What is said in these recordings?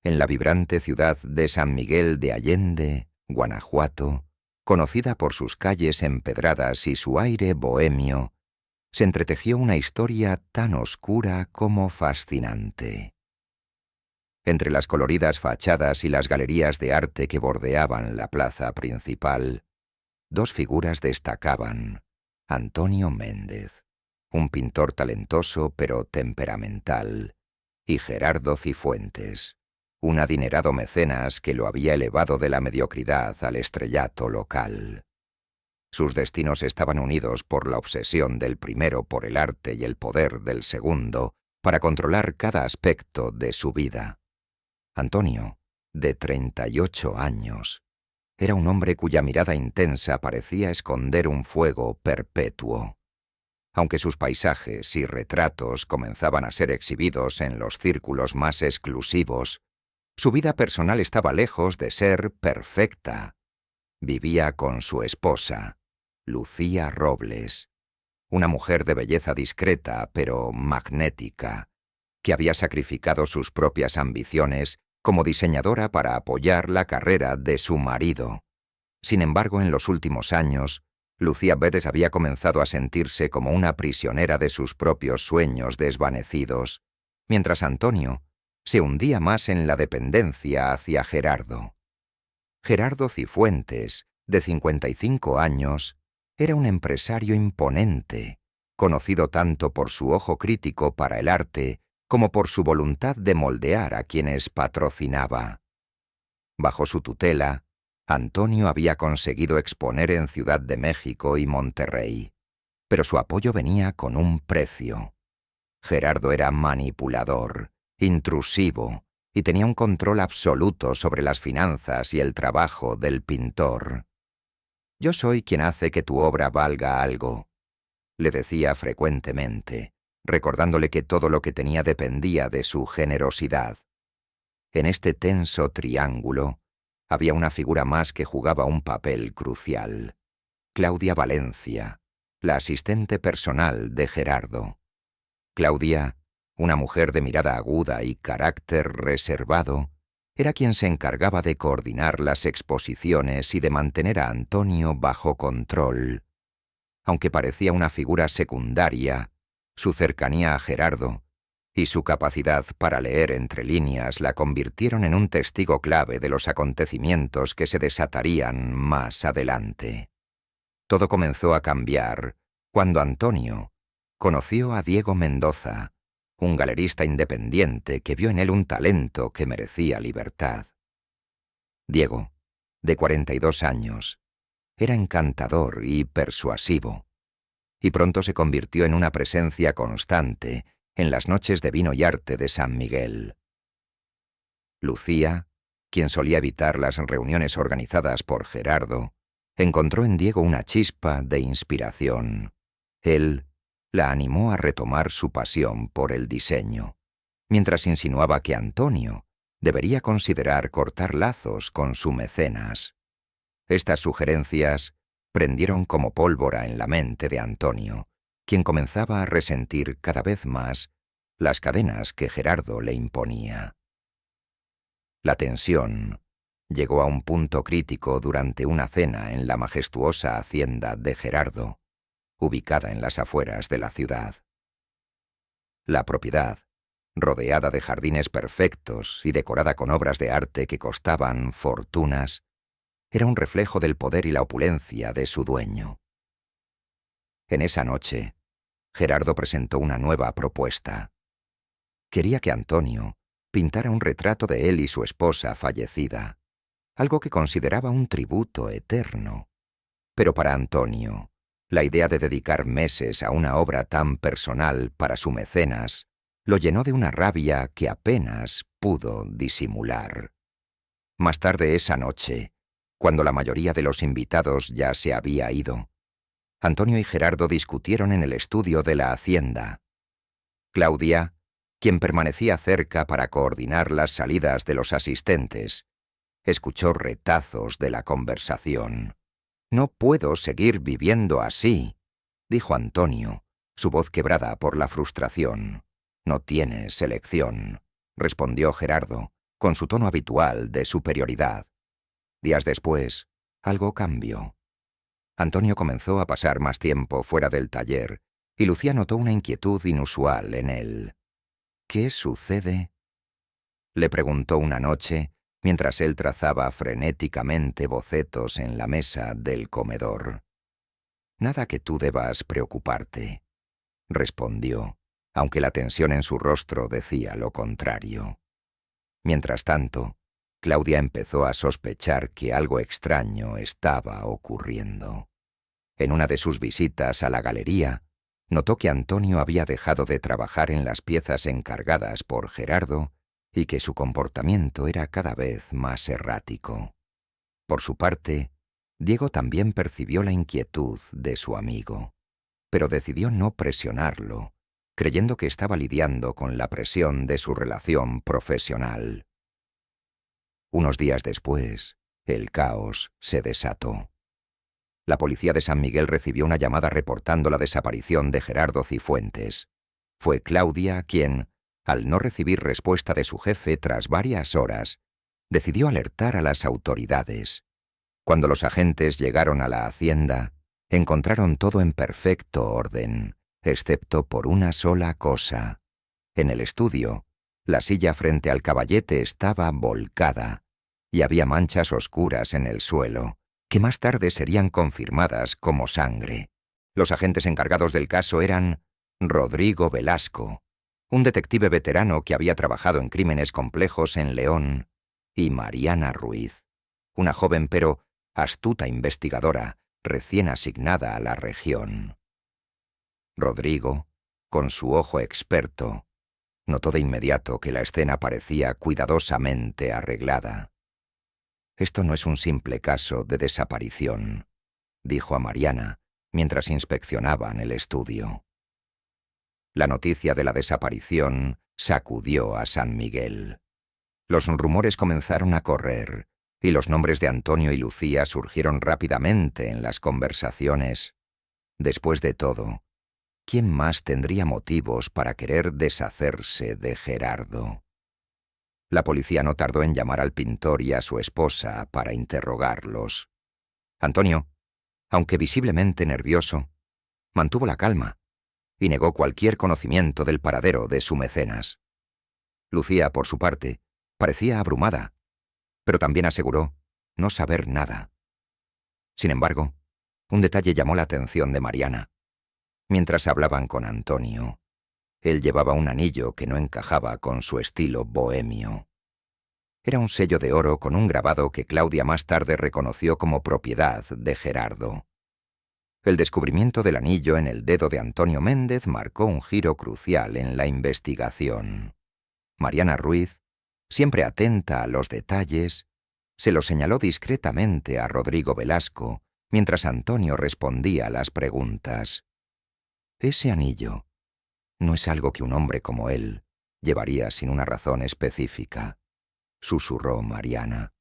en la vibrante ciudad de San Miguel de Allende, Guanajuato, conocida por sus calles empedradas y su aire bohemio, se entretejió una historia tan oscura como fascinante. Entre las coloridas fachadas y las galerías de arte que bordeaban la plaza principal, dos figuras destacaban: Antonio Méndez, un pintor talentoso pero temperamental, y Gerardo Cifuentes, un adinerado mecenas que lo había elevado de la mediocridad al estrellato local. Sus destinos estaban unidos por la obsesión del primero por el arte y el poder del segundo para controlar cada aspecto de su vida. Antonio, de 38 años, era un hombre cuya mirada intensa parecía esconder un fuego perpetuo. Aunque sus paisajes y retratos comenzaban a ser exhibidos en los círculos más exclusivos, su vida personal estaba lejos de ser perfecta. Vivía con su esposa, Lucía Robles, una mujer de belleza discreta pero magnética, que había sacrificado sus propias ambiciones como diseñadora para apoyar la carrera de su marido. Sin embargo, en los últimos años, Lucía Bedes había comenzado a sentirse como una prisionera de sus propios sueños desvanecidos, mientras Antonio se hundía más en la dependencia hacia Gerardo. Gerardo Cifuentes, de 55 años, era un empresario imponente, conocido tanto por su ojo crítico para el arte como por su voluntad de moldear a quienes patrocinaba. Bajo su tutela, Antonio había conseguido exponer en Ciudad de México y Monterrey, pero su apoyo venía con un precio. Gerardo era manipulador, intrusivo, y tenía un control absoluto sobre las finanzas y el trabajo del pintor. «Yo soy quien hace que tu obra valga algo», le decía frecuentemente, recordándole que todo lo que tenía dependía de su generosidad. En este tenso triángulo había una figura más que jugaba un papel crucial: Claudia Valencia, la asistente personal de Gerardo. Claudia, una mujer de mirada aguda y carácter reservado, era quien se encargaba de coordinar las exposiciones y de mantener a Antonio bajo control. Aunque parecía una figura secundaria, su cercanía a Gerardo y su capacidad para leer entre líneas la convirtieron en un testigo clave de los acontecimientos que se desatarían más adelante. Todo comenzó a cambiar cuando Antonio conoció a Diego Mendoza, un galerista independiente que vio en él un talento que merecía libertad. Diego, de 42 años, era encantador y persuasivo, y pronto se convirtió en una presencia constante en las noches de vino y arte de San Miguel. Lucía, quien solía evitar las reuniones organizadas por Gerardo, encontró en Diego una chispa de inspiración. Él la animó a retomar su pasión por el diseño, mientras insinuaba que Antonio debería considerar cortar lazos con su mecenas. Estas sugerencias prendieron como pólvora en la mente de Antonio, quien comenzaba a resentir cada vez más las cadenas que Gerardo le imponía. La tensión llegó a un punto crítico durante una cena en la majestuosa hacienda de Gerardo, ubicada en las afueras de la ciudad. La propiedad, rodeada de jardines perfectos y decorada con obras de arte que costaban fortunas, era un reflejo del poder y la opulencia de su dueño. En esa noche, Gerardo presentó una nueva propuesta. Quería que Antonio pintara un retrato de él y su esposa fallecida, algo que consideraba un tributo eterno. Pero para Antonio, la idea de dedicar meses a una obra tan personal para su mecenas lo llenó de una rabia que apenas pudo disimular. Más tarde esa noche, cuando la mayoría de los invitados ya se había ido, Antonio y Gerardo discutieron en el estudio de la hacienda. Claudia, quien permanecía cerca para coordinar las salidas de los asistentes, escuchó retazos de la conversación. «No puedo seguir viviendo así», dijo Antonio, su voz quebrada por la frustración. «No tienes elección», respondió Gerardo, con su tono habitual de superioridad. Días después, algo cambió. Antonio comenzó a pasar más tiempo fuera del taller y Lucía notó una inquietud inusual en él. «¿Qué sucede?», le preguntó una noche mientras él trazaba frenéticamente bocetos en la mesa del comedor. «Nada que tú debas preocuparte», respondió, aunque la tensión en su rostro decía lo contrario. Mientras tanto, Claudia empezó a sospechar que algo extraño estaba ocurriendo. En una de sus visitas a la galería, notó que Antonio había dejado de trabajar en las piezas encargadas por Gerardo y que su comportamiento era cada vez más errático. Por su parte, Diego también percibió la inquietud de su amigo, pero decidió no presionarlo, creyendo que estaba lidiando con la presión de su relación profesional. Unos días después, el caos se desató. La policía de San Miguel recibió una llamada reportando la desaparición de Gerardo Cifuentes. Fue Claudia quien, al no recibir respuesta de su jefe tras varias horas, decidió alertar a las autoridades. Cuando los agentes llegaron a la hacienda, encontraron todo en perfecto orden, excepto por una sola cosa. En el estudio, la silla frente al caballete estaba volcada y había manchas oscuras en el suelo, que más tarde serían confirmadas como sangre. Los agentes encargados del caso eran Rodrigo Velasco, un detective veterano que había trabajado en crímenes complejos en León, y Mariana Ruiz, una joven pero astuta investigadora recién asignada a la región. Rodrigo, con su ojo experto, notó de inmediato que la escena parecía cuidadosamente arreglada. «Esto no es un simple caso de desaparición», dijo a Mariana mientras inspeccionaban el estudio. La noticia de la desaparición sacudió a San Miguel. Los rumores comenzaron a correr y los nombres de Antonio y Lucía surgieron rápidamente en las conversaciones. Después de todo, ¿quién más tendría motivos para querer deshacerse de Gerardo? La policía no tardó en llamar al pintor y a su esposa para interrogarlos. Antonio, aunque visiblemente nervioso, mantuvo la calma y negó cualquier conocimiento del paradero de su mecenas. Lucía, por su parte, parecía abrumada, pero también aseguró no saber nada. Sin embargo, un detalle llamó la atención de Mariana. Mientras hablaban con Antonio, él llevaba un anillo que no encajaba con su estilo bohemio. Era un sello de oro con un grabado que Claudia más tarde reconoció como propiedad de Gerardo. El descubrimiento del anillo en el dedo de Antonio Méndez marcó un giro crucial en la investigación. Mariana Ruiz, siempre atenta a los detalles, se lo señaló discretamente a Rodrigo Velasco mientras Antonio respondía a las preguntas. «Ese anillo no es algo que un hombre como él llevaría sin una razón específica», susurró Mariana.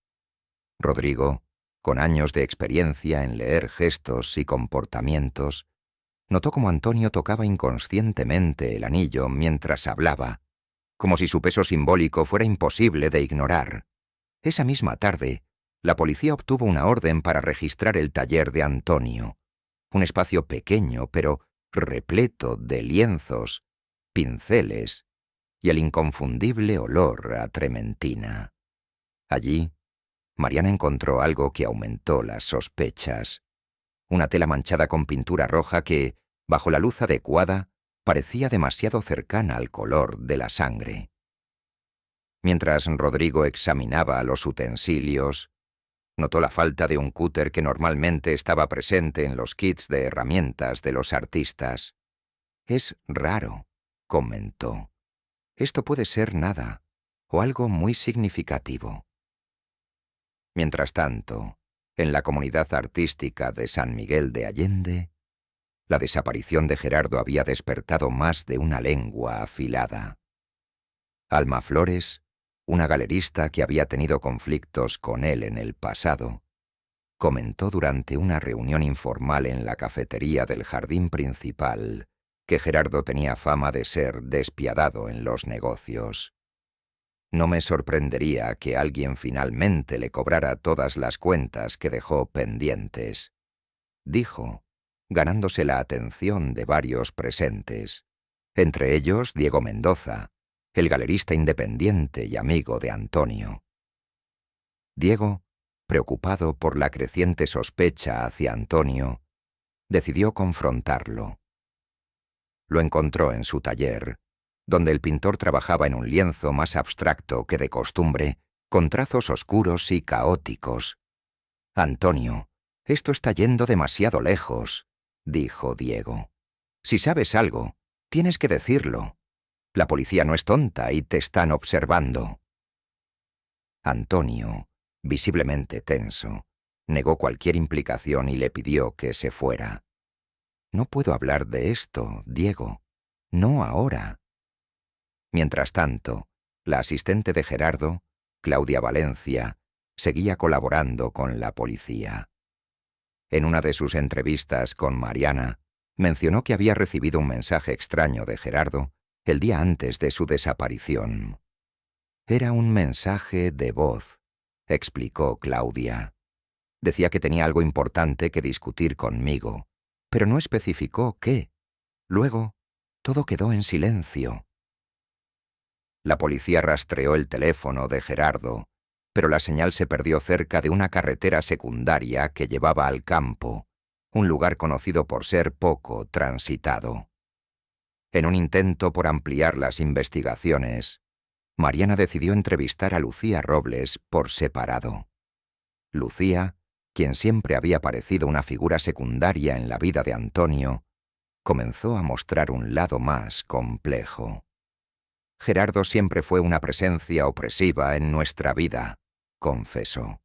Rodrigo, con años de experiencia en leer gestos y comportamientos, notó cómo Antonio tocaba inconscientemente el anillo mientras hablaba, como si su peso simbólico fuera imposible de ignorar. Esa misma tarde, la policía obtuvo una orden para registrar el taller de Antonio, un espacio pequeño pero repleto de lienzos, pinceles y el inconfundible olor a trementina. Allí, Mariana encontró algo que aumentó las sospechas. Una tela manchada con pintura roja que, bajo la luz adecuada, parecía demasiado cercana al color de la sangre. Mientras Rodrigo examinaba los utensilios, notó la falta de un cúter que normalmente estaba presente en los kits de herramientas de los artistas. «Es raro», comentó. «Esto puede ser nada, o algo muy significativo». Mientras tanto, en la comunidad artística de San Miguel de Allende, la desaparición de Gerardo había despertado más de una lengua afilada. Alma Flores, una galerista que había tenido conflictos con él en el pasado, comentó durante una reunión informal en la cafetería del jardín principal que Gerardo tenía fama de ser despiadado en los negocios. No me sorprendería que alguien finalmente le cobrara todas las cuentas que dejó pendientes, dijo, ganándose la atención de varios presentes, entre ellos Diego Mendoza, el galerista independiente y amigo de Antonio. Diego, preocupado por la creciente sospecha hacia Antonio, decidió confrontarlo. Lo encontró en su taller, donde el pintor trabajaba en un lienzo más abstracto que de costumbre, con trazos oscuros y caóticos. «Antonio, esto está yendo demasiado lejos», dijo Diego. «Si sabes algo, tienes que decirlo. La policía no es tonta y te están observando». Antonio, visiblemente tenso, negó cualquier implicación y le pidió que se fuera. «No puedo hablar de esto, Diego. No ahora». Mientras tanto, la asistente de Gerardo, Claudia Valencia, seguía colaborando con la policía. En una de sus entrevistas con Mariana, mencionó que había recibido un mensaje extraño de Gerardo el día antes de su desaparición. «Era un mensaje de voz», explicó Claudia. «Decía que tenía algo importante que discutir conmigo, pero no especificó qué. Luego, todo quedó en silencio». La policía rastreó el teléfono de Gerardo, pero la señal se perdió cerca de una carretera secundaria que llevaba al campo, un lugar conocido por ser poco transitado. En un intento por ampliar las investigaciones, Mariana decidió entrevistar a Lucía Robles por separado. Lucía, quien siempre había parecido una figura secundaria en la vida de Antonio, comenzó a mostrar un lado más complejo. «Gerardo siempre fue una presencia opresiva en nuestra vida», confesó.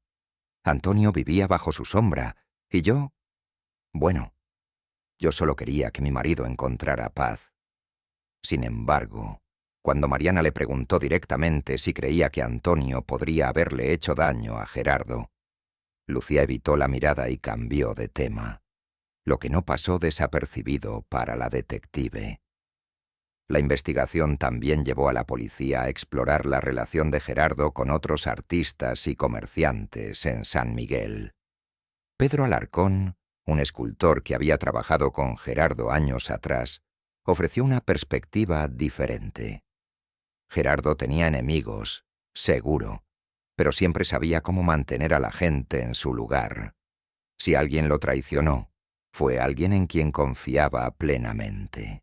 «Antonio vivía bajo su sombra, y yo... Bueno, yo solo quería que mi marido encontrara paz». Sin embargo, cuando Mariana le preguntó directamente si creía que Antonio podría haberle hecho daño a Gerardo, Lucía evitó la mirada y cambió de tema, lo que no pasó desapercibido para la detective. La investigación también llevó a la policía a explorar la relación de Gerardo con otros artistas y comerciantes en San Miguel. Pedro Alarcón, un escultor que había trabajado con Gerardo años atrás, ofreció una perspectiva diferente. Gerardo tenía enemigos, seguro, pero siempre sabía cómo mantener a la gente en su lugar. Si alguien lo traicionó, fue alguien en quien confiaba plenamente.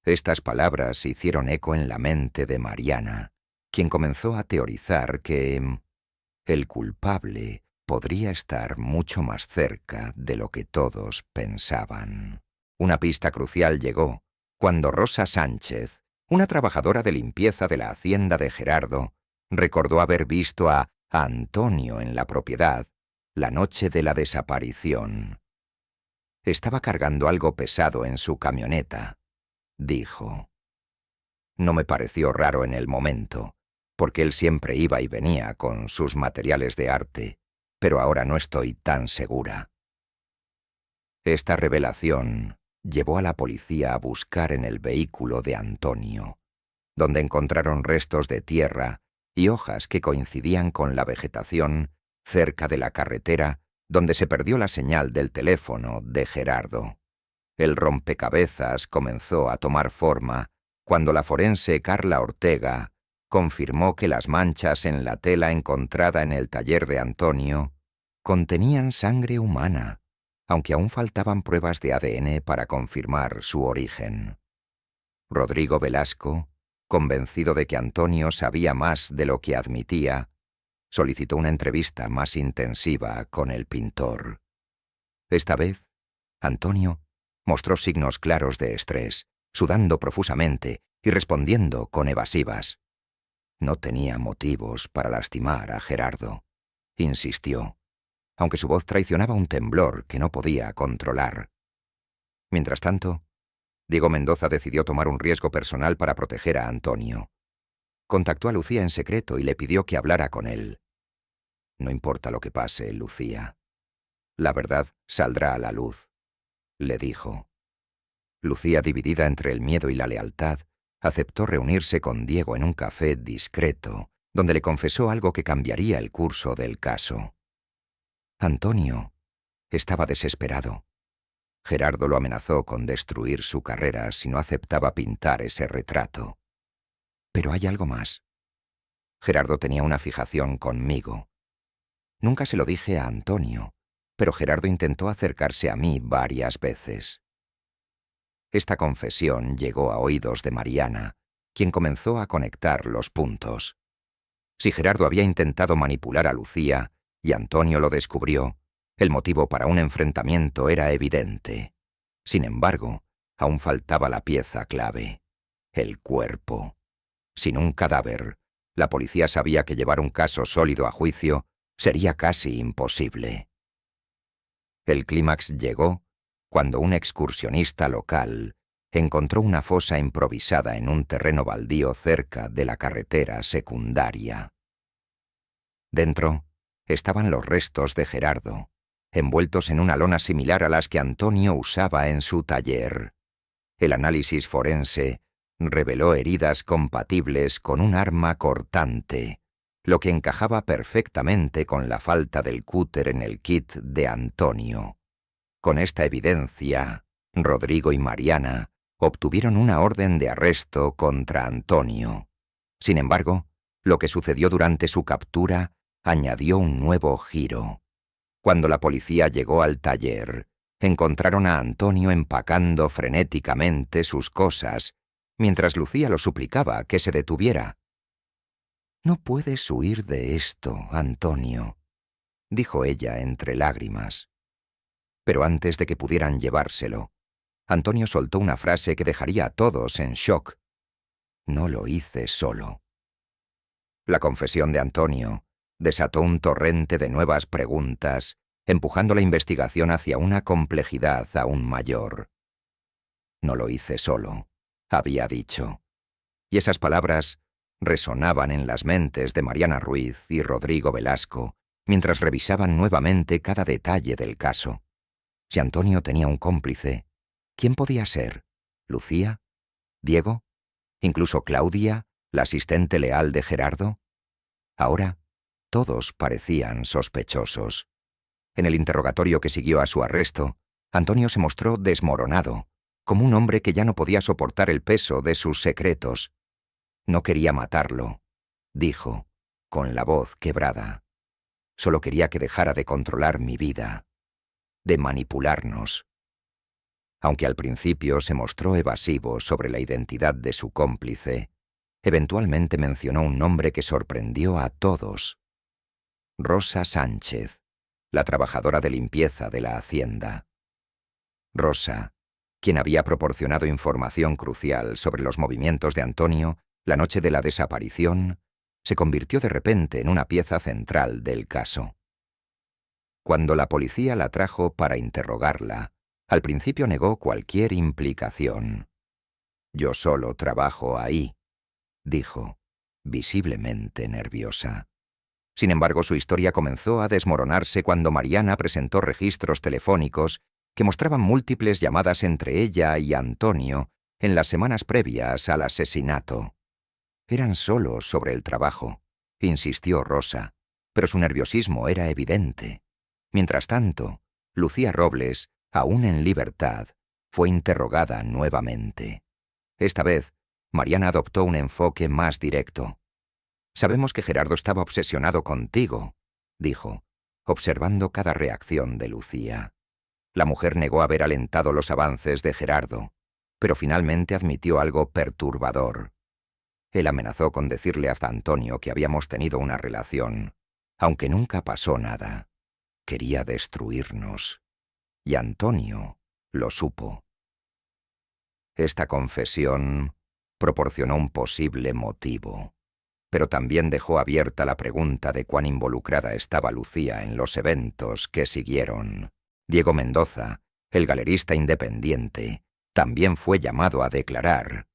Estas palabras hicieron eco en la mente de Mariana, quien comenzó a teorizar que el culpable podría estar mucho más cerca de lo que todos pensaban. Una pista crucial llegó cuando Rosa Sánchez, una trabajadora de limpieza de la hacienda de Gerardo, recordó haber visto a Antonio en la propiedad la noche de la desaparición. «Estaba cargando algo pesado en su camioneta», dijo. «No me pareció raro en el momento, porque él siempre iba y venía con sus materiales de arte, pero ahora no estoy tan segura». Esta revelación llevó a la policía a buscar en el vehículo de Antonio, donde encontraron restos de tierra y hojas que coincidían con la vegetación cerca de la carretera donde se perdió la señal del teléfono de Gerardo. El rompecabezas comenzó a tomar forma cuando la forense Carla Ortega confirmó que las manchas en la tela encontrada en el taller de Antonio contenían sangre humana, aunque aún faltaban pruebas de ADN para confirmar su origen. Rodrigo Velasco, convencido de que Antonio sabía más de lo que admitía, solicitó una entrevista más intensiva con el pintor. Esta vez, Antonio mostró signos claros de estrés, sudando profusamente y respondiendo con evasivas. No tenía motivos para lastimar a Gerardo, insistió, aunque su voz traicionaba un temblor que no podía controlar. Mientras tanto, Diego Mendoza decidió tomar un riesgo personal para proteger a Antonio. Contactó a Lucía en secreto y le pidió que hablara con él. «No importa lo que pase, Lucía. La verdad saldrá a la luz», le dijo. Lucía, dividida entre el miedo y la lealtad, aceptó reunirse con Diego en un café discreto, donde le confesó algo que cambiaría el curso del caso. Antonio estaba desesperado. Gerardo lo amenazó con destruir su carrera si no aceptaba pintar ese retrato. Pero hay algo más. Gerardo tenía una fijación conmigo. Nunca se lo dije a Antonio, pero Gerardo intentó acercarse a mí varias veces. Esta confesión llegó a oídos de Mariana, quien comenzó a conectar los puntos. Si Gerardo había intentado manipular a Lucía y Antonio lo descubrió, el motivo para un enfrentamiento era evidente. Sin embargo, aún faltaba la pieza clave: el cuerpo. Sin un cadáver, la policía sabía que llevar un caso sólido a juicio sería casi imposible. El clímax llegó cuando un excursionista local encontró una fosa improvisada en un terreno baldío cerca de la carretera secundaria. Dentro estaban los restos de Gerardo, envueltos en una lona similar a las que Antonio usaba en su taller. El análisis forense reveló heridas compatibles con un arma cortante, lo que encajaba perfectamente con la falta del cúter en el kit de Antonio. Con esta evidencia, Rodrigo y Mariana obtuvieron una orden de arresto contra Antonio. Sin embargo, lo que sucedió durante su captura añadió un nuevo giro. Cuando la policía llegó al taller, encontraron a Antonio empacando frenéticamente sus cosas, mientras Lucía lo suplicaba que se detuviera. «No puedes huir de esto, Antonio», dijo ella entre lágrimas. Pero antes de que pudieran llevárselo, Antonio soltó una frase que dejaría a todos en shock. «No lo hice solo». La confesión de Antonio desató un torrente de nuevas preguntas, empujando la investigación hacia una complejidad aún mayor. «No lo hice solo», había dicho. Y esas palabras resonaban en las mentes de Mariana Ruiz y Rodrigo Velasco mientras revisaban nuevamente cada detalle del caso. Si Antonio tenía un cómplice, ¿quién podía ser? ¿Lucía? ¿Diego? ¿Incluso Claudia, la asistente leal de Gerardo? Ahora, todos parecían sospechosos. En el interrogatorio que siguió a su arresto, Antonio se mostró desmoronado, como un hombre que ya no podía soportar el peso de sus secretos. No quería matarlo, dijo, con la voz quebrada. Solo quería que dejara de controlar mi vida, de manipularnos. Aunque al principio se mostró evasivo sobre la identidad de su cómplice, eventualmente mencionó un nombre que sorprendió a todos: Rosa Sánchez, la trabajadora de limpieza de la hacienda. Rosa, quien había proporcionado información crucial sobre los movimientos de Antonio la noche de la desaparición, se convirtió de repente en una pieza central del caso. Cuando la policía la trajo para interrogarla, al principio negó cualquier implicación. «Yo solo trabajo ahí», dijo, visiblemente nerviosa. Sin embargo, su historia comenzó a desmoronarse cuando Mariana presentó registros telefónicos que mostraban múltiples llamadas entre ella y Antonio en las semanas previas al asesinato. Eran solo sobre el trabajo, insistió Rosa, pero su nerviosismo era evidente. Mientras tanto, Lucía Robles, aún en libertad, fue interrogada nuevamente. Esta vez, Mariana adoptó un enfoque más directo. «Sabemos que Gerardo estaba obsesionado contigo», dijo, observando cada reacción de Lucía. La mujer negó haber alentado los avances de Gerardo, pero finalmente admitió algo perturbador. Él amenazó con decirle a Antonio que habíamos tenido una relación, aunque nunca pasó nada. Quería destruirnos. Y Antonio lo supo. Esta confesión proporcionó un posible motivo, pero también dejó abierta la pregunta de cuán involucrada estaba Lucía en los eventos que siguieron. Diego Mendoza, el galerista independiente, también fue llamado a declarar.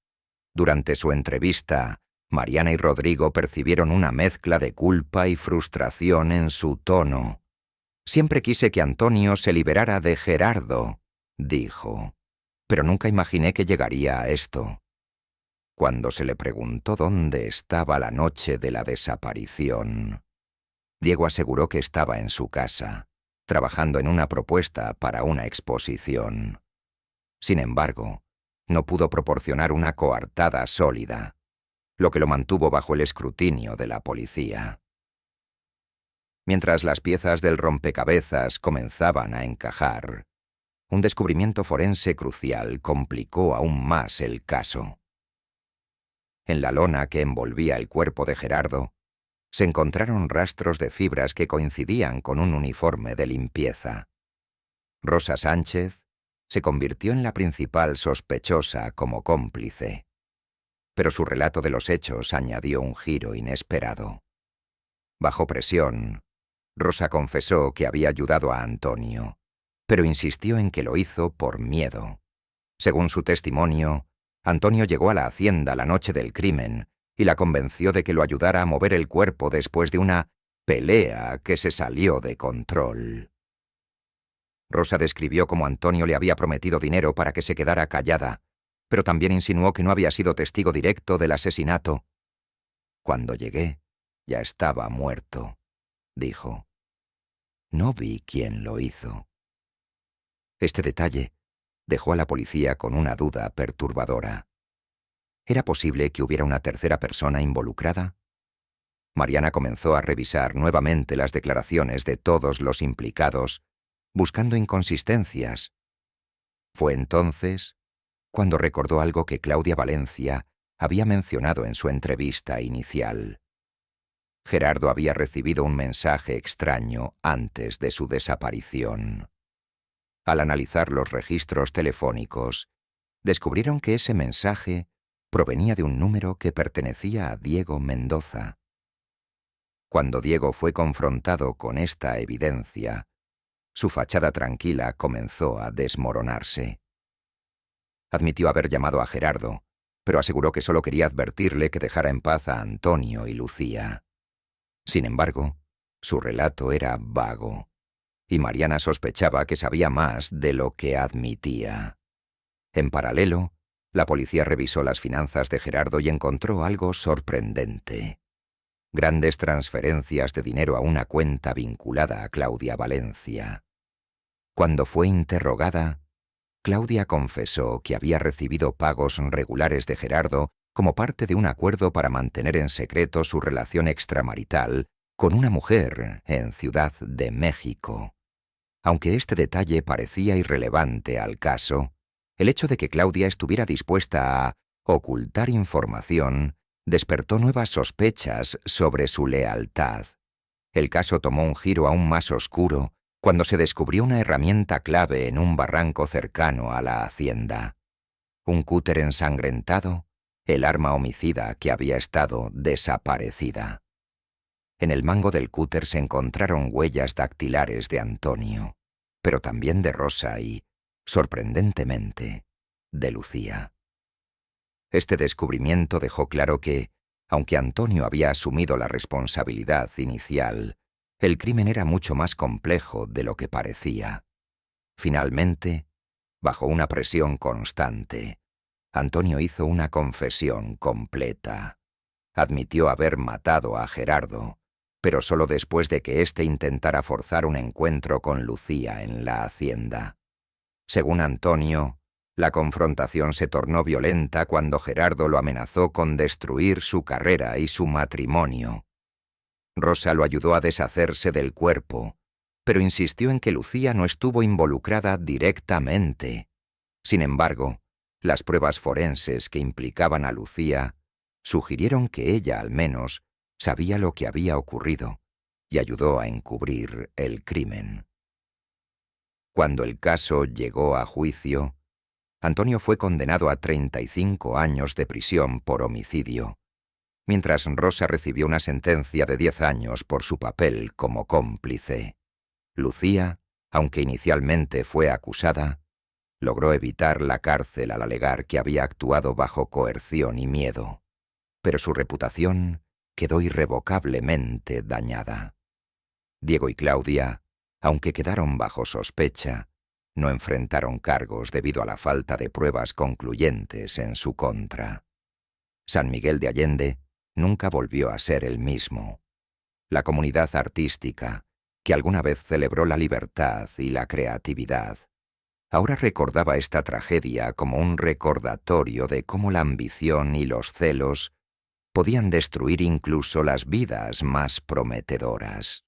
Durante su entrevista, Mariana y Rodrigo percibieron una mezcla de culpa y frustración en su tono. «Siempre quise que Antonio se liberara de Gerardo», dijo, «pero nunca imaginé que llegaría a esto». Cuando se le preguntó dónde estaba la noche de la desaparición, Diego aseguró que estaba en su casa, trabajando en una propuesta para una exposición. Sin embargo, no pudo proporcionar una coartada sólida, lo que lo mantuvo bajo el escrutinio de la policía. Mientras las piezas del rompecabezas comenzaban a encajar, un descubrimiento forense crucial complicó aún más el caso. En la lona que envolvía el cuerpo de Gerardo, se encontraron rastros de fibras que coincidían con un uniforme de limpieza. Rosa Sánchez se convirtió en la principal sospechosa como cómplice, pero su relato de los hechos añadió un giro inesperado. Bajo presión, Rosa confesó que había ayudado a Antonio, pero insistió en que lo hizo por miedo. Según su testimonio, Antonio llegó a la hacienda la noche del crimen y la convenció de que lo ayudara a mover el cuerpo después de una pelea que se salió de control. Rosa describió cómo Antonio le había prometido dinero para que se quedara callada, pero también insinuó que no había sido testigo directo del asesinato. Cuando llegué, ya estaba muerto, dijo. No vi quién lo hizo. Este detalle dejó a la policía con una duda perturbadora. ¿Era posible que hubiera una tercera persona involucrada? Mariana comenzó a revisar nuevamente las declaraciones de todos los implicados, buscando inconsistencias. Fue entonces cuando recordó algo que Claudia Valencia había mencionado en su entrevista inicial. Gerardo había recibido un mensaje extraño antes de su desaparición. Al analizar los registros telefónicos, descubrieron que ese mensaje provenía de un número que pertenecía a Diego Mendoza. Cuando Diego fue confrontado con esta evidencia, su fachada tranquila comenzó a desmoronarse. Admitió haber llamado a Gerardo, pero aseguró que solo quería advertirle que dejara en paz a Antonio y Lucía. Sin embargo, su relato era vago, y Mariana sospechaba que sabía más de lo que admitía. En paralelo, la policía revisó las finanzas de Gerardo y encontró algo sorprendente. Grandes transferencias de dinero a una cuenta vinculada a Claudia Valencia. Cuando fue interrogada, Claudia confesó que había recibido pagos regulares de Gerardo como parte de un acuerdo para mantener en secreto su relación extramarital con una mujer en Ciudad de México. Aunque este detalle parecía irrelevante al caso, el hecho de que Claudia estuviera dispuesta a ocultar información despertó nuevas sospechas sobre su lealtad. El caso tomó un giro aún más oscuro cuando se descubrió una herramienta clave en un barranco cercano a la hacienda. Un cúter ensangrentado, el arma homicida que había estado desaparecida. En el mango del cúter se encontraron huellas dactilares de Antonio, pero también de Rosa y, sorprendentemente, de Lucía. Este descubrimiento dejó claro que, aunque Antonio había asumido la responsabilidad inicial, el crimen era mucho más complejo de lo que parecía. Finalmente, bajo una presión constante, Antonio hizo una confesión completa. Admitió haber matado a Gerardo, pero solo después de que éste intentara forzar un encuentro con Lucía en la hacienda. Según Antonio, la confrontación se tornó violenta cuando Gerardo lo amenazó con destruir su carrera y su matrimonio. Rosa lo ayudó a deshacerse del cuerpo, pero insistió en que Lucía no estuvo involucrada directamente. Sin embargo, las pruebas forenses que implicaban a Lucía sugirieron que ella, al menos, sabía lo que había ocurrido y ayudó a encubrir el crimen. Cuando el caso llegó a juicio, Antonio fue condenado a 35 años de prisión por homicidio, mientras Rosa recibió una sentencia de 10 años por su papel como cómplice. Lucía, aunque inicialmente fue acusada, logró evitar la cárcel al alegar que había actuado bajo coerción y miedo, pero su reputación quedó irrevocablemente dañada. Diego y Claudia, aunque quedaron bajo sospecha, no enfrentaron cargos debido a la falta de pruebas concluyentes en su contra. San Miguel de Allende nunca volvió a ser el mismo. La comunidad artística, que alguna vez celebró la libertad y la creatividad, ahora recordaba esta tragedia como un recordatorio de cómo la ambición y los celos podían destruir incluso las vidas más prometedoras.